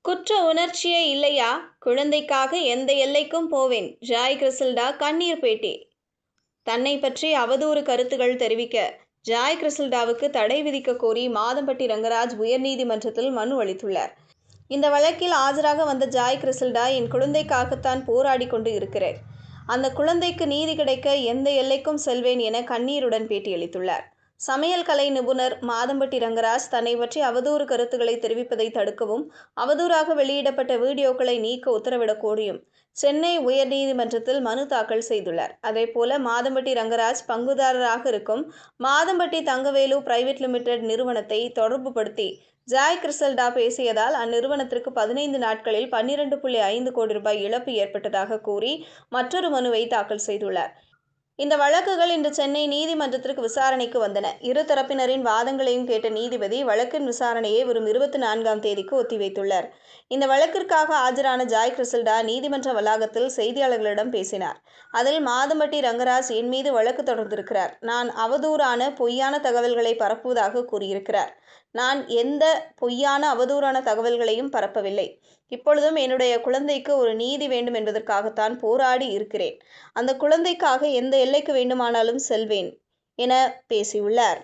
குற்ற உணர்ச்சியே இல்லையா? குழந்தைக்காக எந்த எல்லைக்கும் போவேன். ஜாய் கிறிசல்டா கண்ணீர் பேட்டி. தன்னை பற்றி அவதூறு கருத்துகள் தெரிவிக்க ஜாய் கிறிசல்டாவுக்கு தடை விதிக்க கோரி மாதம்பட்டி ரங்கராஜ் உயர்நீதிமன்றத்தில் மனு அளித்துள்ளார். இந்த வழக்கில் ஆஜராக வந்த ஜாய் கிறிசல்டா, என் குழந்தைக்காகத்தான் போராடி கொண்டு இருக்கிறேன். அந்த குழந்தைக்கு நீதி கிடைக்க எந்த எல்லைக்கும் செல்வேன் என கண்ணீருடன் பேட்டியளித்துள்ளார். சமையல் கலை நிபுணர் மாதம்பட்டி ரங்கராஜ் தன்னை பற்றி அவதூறு கருத்துக்களை தெரிவிப்பதை தடுக்கவும், அவதூறாக வெளியிடப்பட்ட வீடியோக்களை நீக்க உத்தரவிடக் கோரியும் சென்னை உயர்நீதிமன்றத்தில் மனு தாக்கல் செய்துள்ளார். அதேபோல மாதம்பட்டி ரங்கராஜ் பங்குதாரராக இருக்கும் மாதம்பட்டி தங்கவேலு பிரைவேட் லிமிடெட் நிறுவனத்தை தொடர்புபடுத்தி ஜாய் கிறிசல்டா பேசியதால் அந்நிறுவனத்திற்கு 15 நாட்களில் 12.5 கோடி ரூபாய் இழப்பு ஏற்பட்டதாக கூறி மற்றொரு மனுவை தாக்கல் செய்துள்ளார். இந்த வழக்குகள் இன்று சென்னை நீதிமன்றத்திற்கு விசாரணைக்கு வந்தன. இரு தரப்பினரின் வாதங்களையும் கேட்ட நீதிபதி வழக்கின் விசாரணையை வரும் 24ஆம் தேதிக்கு ஒத்திவைத்துள்ளார். இந்த வழக்கிற்காக ஆஜரான ஜாய் கிறிசல்டா நீதிமன்ற வளாகத்தில் செய்தியாளர்களிடம் பேசினார். அதில் மாதம்பட்டி ரங்கராஜ் என் மீது வழக்கு தொடர்ந்திருக்கிறார். நான் அவதூறான பொய்யான தகவல்களை பரப்புவதாக கூறியிருக்கிறார். நான் எந்த பொய்யான அவதூறான தகவல்களையும் பரப்பவில்லை. இப்பொழுதும் என்னுடைய குழந்தைக்கு ஒரு நீதி வேண்டும் என்பதற்காகத்தான் போராடி இருக்கிறேன். அந்த குழந்தைக்காக எந்த எல்லைக்கு வேண்டுமானாலும் செல்வேன் என பேசியுள்ளார்.